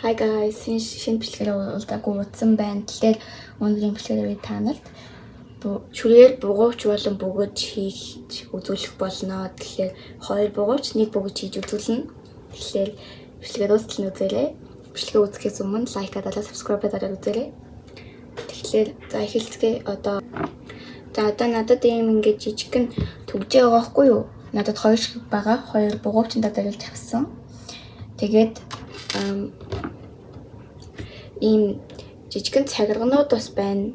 Hi guys, шинэ бичлэгээр уулзаагүй утсан байна. Тэгэхээр өнөөдрийн бичлэгээр танарт шүрээр бугууч болон бөгөөж хийж үзүүлэх болно. Тэгэхээр хоёр бугууч, нэг бөгөөж хийж үзүүлнэ. Тэгэхээр бичлэгээр дуустал нь үзээрэй. Бичлэгээ үзэхээс өмнө лайк дараад subscribe дараад үзээрэй. Тэгэхээр за эхэлцгээе. Одоо надад ийм ингэж жижигхэн төгжээ байгаа хгүй юу? Надад хоёр шиг байгаа. Хоёр бугуучтаа дарилж авсан. Тэгээд ийм жижигхэн цагирганууд бас байна.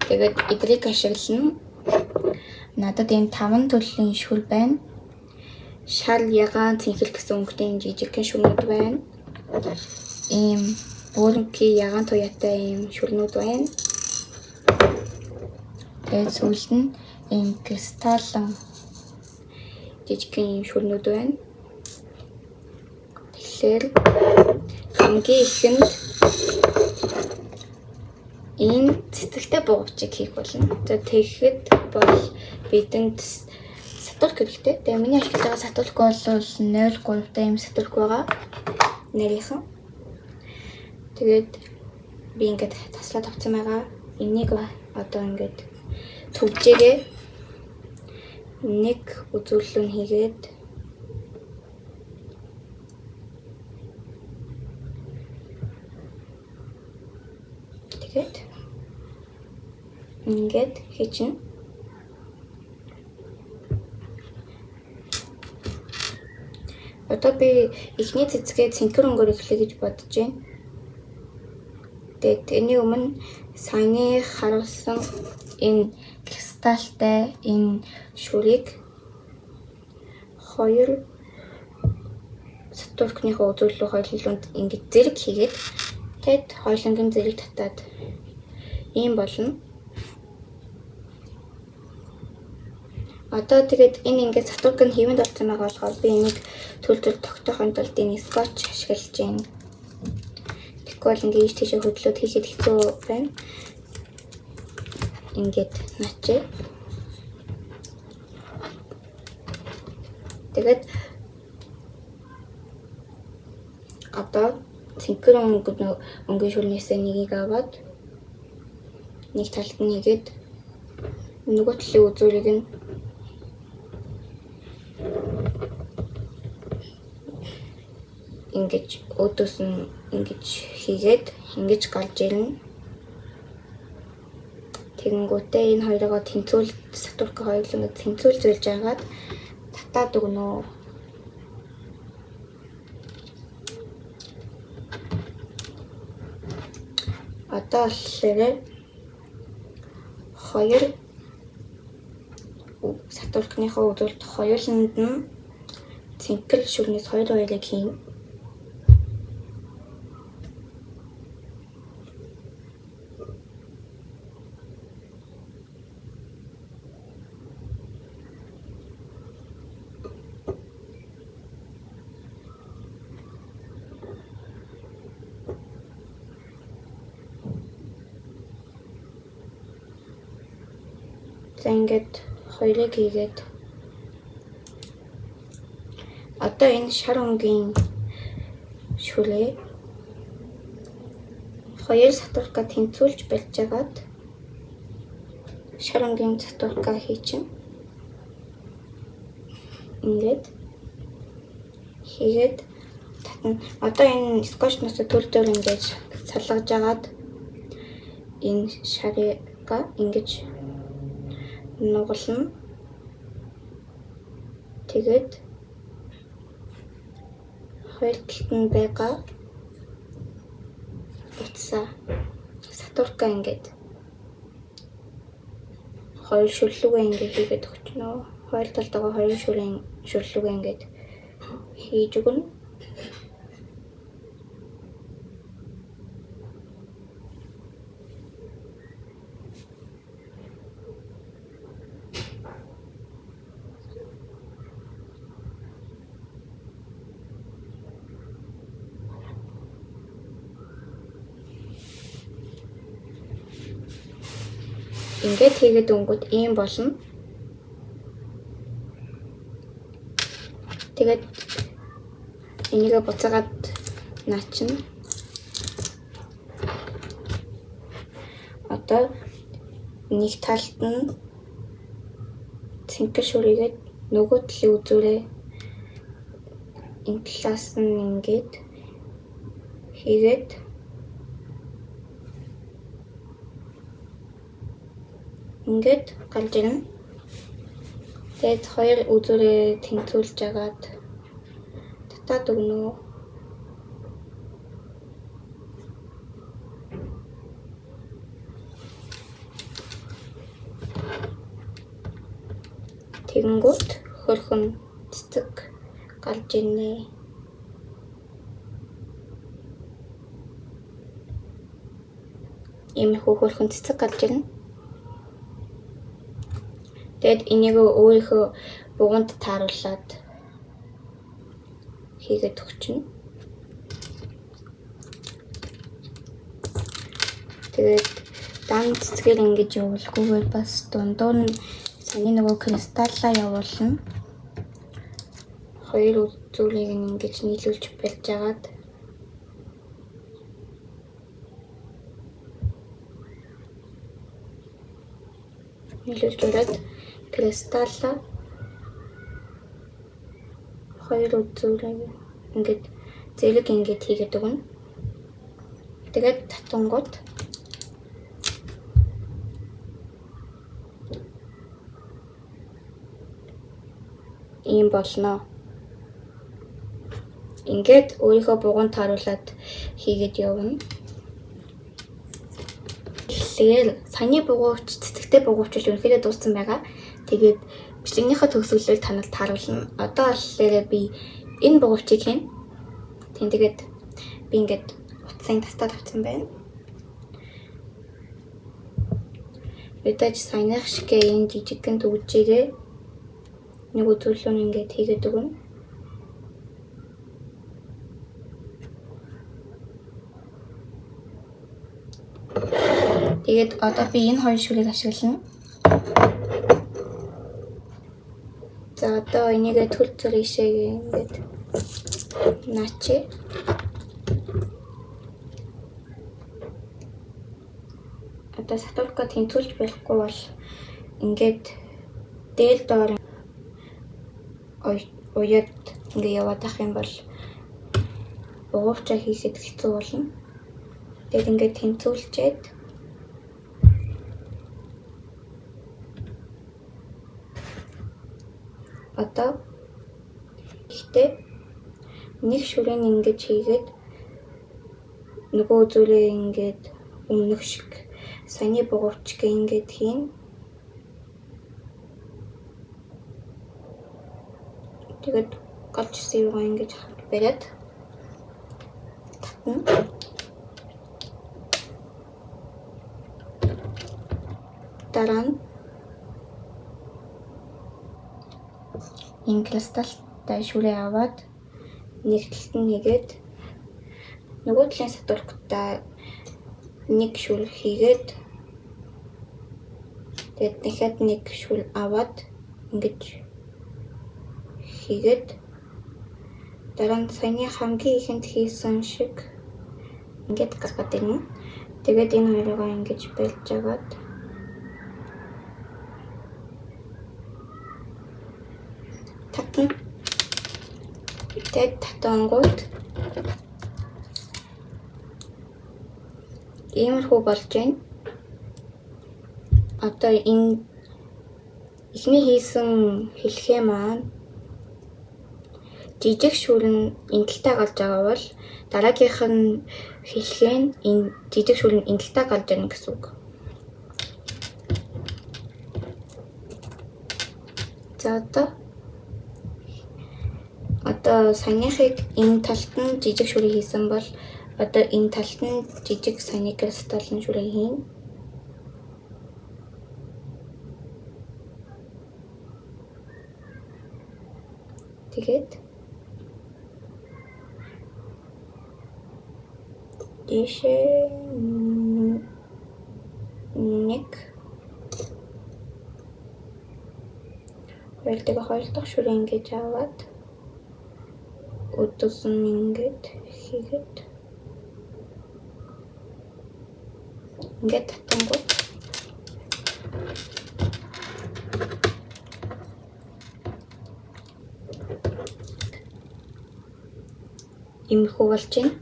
Тэгээд эдрийг ашиглана. Надад ийм 5 төрлийн шүр байна. Шал ягаан цэнхэл гэсэн өнгөтэй жижигхэн шүрнүүд байна. Ийм бөөрөнгийн ягаан туяатай ийм шүрнүүд байна. Тэгээд сүүлд нь ийм кристаллан жижигхэн ийм шүрнүүд байна. Тэгэхээр хамгийн ихэнд энэ цэцэгтэй бугуучийг хийх болно. За тэгэхэд бол бидэнд сатурк хэрэгтэй. Тэгээ миний ашиглаж байгаа сатурк бол 0.3 та ийм сатурк байгаа. Нэрийнхэн. Тэгээд би ингээд таслаад авсан байгаа. Энийг одоо ингээд төгжээгээ нэг үзүүлэлт хийгээд ингээд хийчихнэ. Одоо би эхний цэцгээ цэнхэр өнгөөр эхлэе гэж бодож байна. Тэгээд тэрний өмнө саяны харуулсан энэ кристалтай энэ шүрийг хоёр сатуркныхоо үзүүлэлт хоёуланд ингээд зэрэг хийгээд тэгэд хоёулангийн зэрэг татаад ийм болно. Одоо тэгээд энэ ингээд сатурк нь хэвэнд орсон байгаа болохоор би энийг төлөвлөлт тогтоохын тулд энэ скотч ашиглаж байна. Тэгвэл ингээд тийшээ хөдлөөд хийхэд хэцүү байна. Ингээд начаа. Тэгээд одоо цэнхэр өнгөн шүрнээсээ нэгийг аваад нэг талд нь хийгээд нөгөө талын үзүүрийг нь ингэж өдөөс нь ингэж хийгээд ингэж гарч ирнэ. Тэгэнгүүтээ энэ хоёроо тэнцүүл сатурк хоёулаа тэнцүүлж байгаад татаад өгнө. Одоо болохоор хоёр сатуркныхоо үзүүлэлт хоёуланд нь цэнхэл шүрнээс хоёрыг хийн. За ингээд хоёрыг хийгээд одоо энэ шар өнгийн шүрээ хоёр сатурка тэнцүүлж барьж агаад шар өнгийн сатурка хийчин. Ингээд хийгээд татна. Одоо энэ скотчноос төлдөр ингээд салгаж агаад энэ шарыга ингэж нугална. Тэгээд хоёр талд нь байгаа утсаа сатурка ингээд хоёр шүрлүүгээ ингээд хийгээд өгчнө. Хоёр талд байгаа хоёр шүрлүүгээ ингээд хийж өгнө. Ингээд хийгээд өнгөт ийм болно. Тэгээд энийг буцаагаад наа чинь одоо нэг талд нь цэнхэр шүрийгээд нөгөө талын үзүүрээ энэ талаас нь ингээд хийгээд ингээд гарч ирнэ. Тэгээд хоёр үзүүрээ тэнцүүлж агаад татаад өгнө. Тэгэнгүүт хөрхөн цэцэг гарч ирнэ. Иймэрхүү хөрхөн цэцэг гарч ирнэ. Тэгэд энийг өөрийнхөө бугунд тааруулаад хийгээд өгчнө. Тэгээд дан цэцгээр ингэж явуулахгүйгээр бас дундуур нь саний нөгөө кристаллаа явуулна. Хоёр үзүүрийг ингэж нийлүүлж барьж агаад нийлүүлж ороод кристаллаа хоёр үзүүрийг ингэж зэрэг ингэж хийгээд өгнө. Тэгээд татангууд ийм болно. Ингээд өөрийнхөө бугунд тааруулаад хийгээд явна. Тэгэхээр саяны бугуувч цэцэгтэй бугуувч үнэхээр дууссан байгаа. Тэгээд бичлэгнийхээ төгсгөлийг танад тааруулна. Одоо болохоор би энэ бугуувчийг хийн. Тэгээд би ингээд утсыг тастаад авсан байна. Өдөөж саяных шиг энэ жижигхэн төвчээрээ нэг үзүүлэлт ингээд хийгээд өгнө. Тэгээд одоо би энэ хоёр шүрийг ашиглана. За одоо энийг төл зөр ишээ ингээд наачи. Одоо сатурка тэнцүүлж болохгүй бол ингээд дээр доор уяд ингээ яваад ах юм бол бугуувчаа хийхэд хэцүү болно. Тэгээд ингээд тэнцүүлчээд одоо ихтэй нэг шүрэн ингэж хийгээд нөгөө үзүүрээ ингээд өмнөх шиг саяны бугуувчг ингээд хийн. Тэгээд галж сивгаа ингэж бариад татна. Дараа нь энэ кристалтай шүрээ аваад нэг талд нь хийгээд нөгөө талын сатурктай нэг шүр хийгээд тэгээд дахиад нэг шүр аваад ингэж хийгээд дараа нь саяны хамгийн ихэнд хийсэн шиг ингээд гаргаад ирнэ. Тэгээд энэ хоёроо ингэж барьж агаад татна. Тэгээд татангууд иймэрхүү болж байна. Одоо энэ эхний хийсэн хэлхээ маань жижиг шүр нь энэ талтай гарч байгаа бол дараагийнх нь хэлхээ нь энэ жижиг шүр нь энэ талтай гарч ирнэ гэсэн үг. За одоо саяныхыг энэ талд нь жижиг шүрээ хийсэн бол одоо энэ талд нь жижиг саяны кристаллын шүрээ хийн. Тэгээд ишээ нэг хоёр дахь шүрээ ингэж аваад өдөөс нь ингэж хийгээд ингээд татангууд имэрхүү болж байна.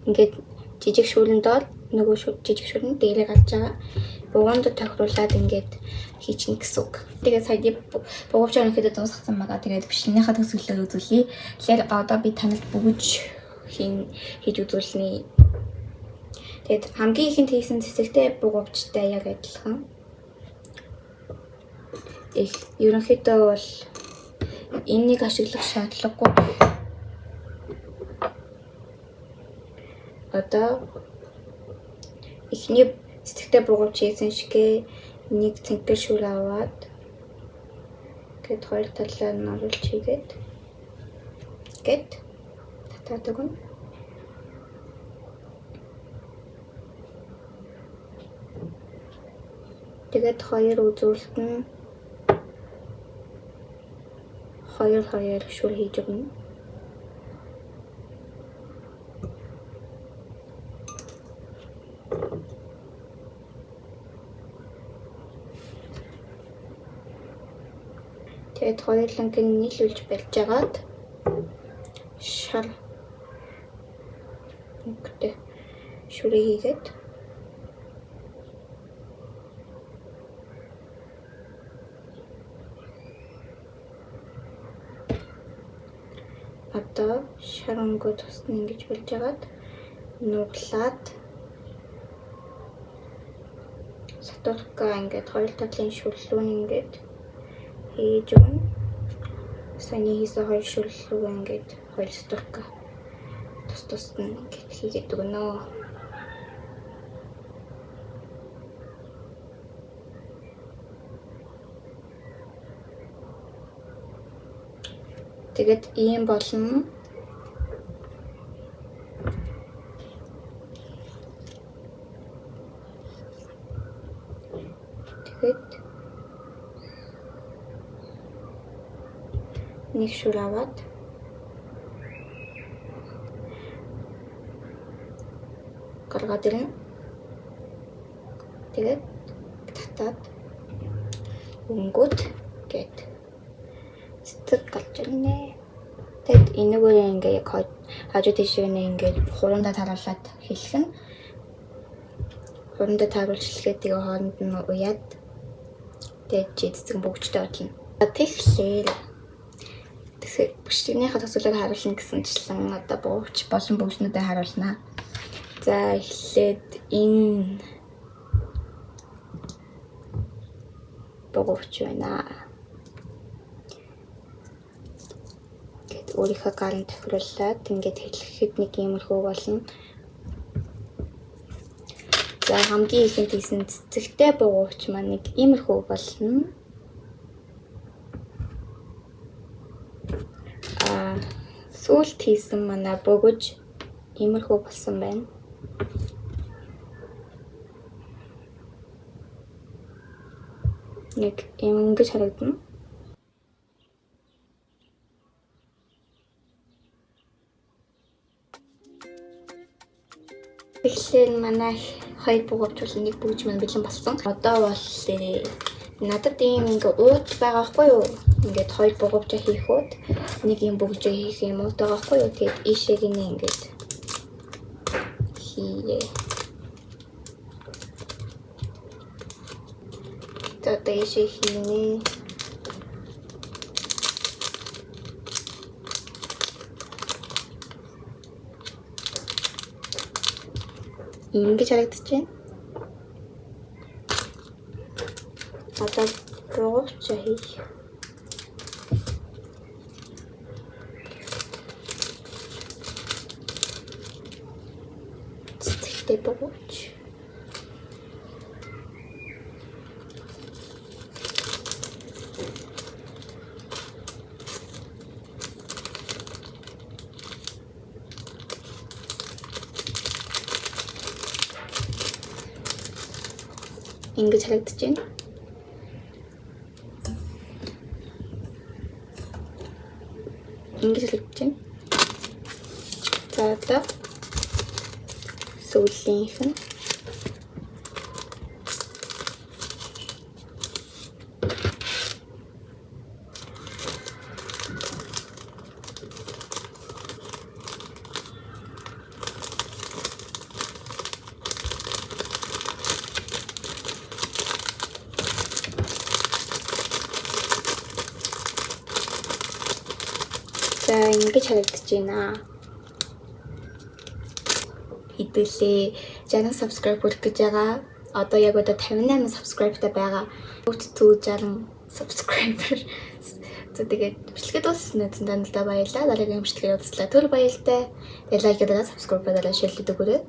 Ингээд жижиг шүүлэн доор нөгөө жижиг шүүлэн дээрээ гарч байгаа. Бугуунд тохируулаад ингээд хийчихнэ гэсэн үг. Тэгээд сая бугуувч өнөхдөө дуусгасан байгаа. Тэгээд бичлэгийнхаа төсөөллөөр үзүүлье. Тэгэхээр одоо би танад бүгж хийж үзүүлнэ. Тэгээд хамгийн ихэнд хийсэн цэцэгтэй бугуувчтай яг адилхан. Ерөнхийдөө бол энэнийг ашиглах шаардлагагүй. Одоо эхний цэцэгтэй бугуувч хийсэн шигээ нэг цэнхэр шүүр аваад гээд хоёр талаа нь оруулж хийгээд татаад өгнө. Тэгээд хоёр үзүүлэлт нь хоёр шүүр хийж өгнө. Тэгээд хоёуланг нь нийлүүлж барьж агаад шар өнгөтэй шүрээ хийгээд одоо шар өнгөө тусна ингэж болж агаад нуглаад сатурка ингээд хоёр талын шүрлүүн ингээд хийж өгнө. Саяны хийсэн хоёр шүрлүүг ингээд хоёр сатурка тус нь ингээд хийгээд өгнө. Тэгээд ийм болно. Тэгээд нэг шүр аваад гаргаад ирнэ. Тэгээд татаад өнгөт гээд цэцэг гарч ирнэ. Тэгэд энэгээр ингээ яг хажуу тийшээ ингээ хурандаа таруулаад хэлэх нь. Хурандаа тааруулж хэлгээд тэгээ хооронд нь уяад тэгээд цэцэг бүгжтэй бодлоо. Тэгэхээр бичлэгнийхаа төсөөллөг харуулна гэсэнчлэн одоо бугууч болон бүгжнүүдэд харуулнаа. За эхлээд энэ бугууч байна. Гэт өөрийнхөө гаранд тохируулаад ингээд хэлэхэд нэг иймэрхүү болно. За хамгийн ихэнд хийсэн цэцэгтэй бугууч маань нэг иймэрхүү болно. Сүүлд хийсэн манай бүгж иймэрхүү болсон байна. Нэг ингэж харагдана. Тэгэхээр манай хоёр бугууч бол нэг бүгж маань бэлэн болсон. Одоо бол надад ийм ингээ ууц байгаа байхгүй юу? Ингээд хоёр бугуувчаа хийх үед нэг юм бүгжээ хийх юм уу байгаа байхгүй юу? Тэгээд ийшээ гинэ ингээд хийе. Тэгээд ийшээ хийнэ. Ингэж харагдаж байна. Одоо бугуувчаа хийх. Цэцэгтэй бугууч. Ингэж харагдаж байна. Ингэж харагдаж байна. За одоо сүүлийнх нь За ингэж харагдаж байна. Хэдүүлээ 60 subscribe хүрэх гэж байгаа. Одоо яг одоо 58 subscribe-тай байгаа. Бүгд 60 subscriber. За тэгээд бичлэгээ дууссан танд баярлалаа. Дараагийн бичлэгээр уулзлаа. Түр баяртай. Тэгээд лайк дараа, subscribe дараа, share хийдэг хүрээ.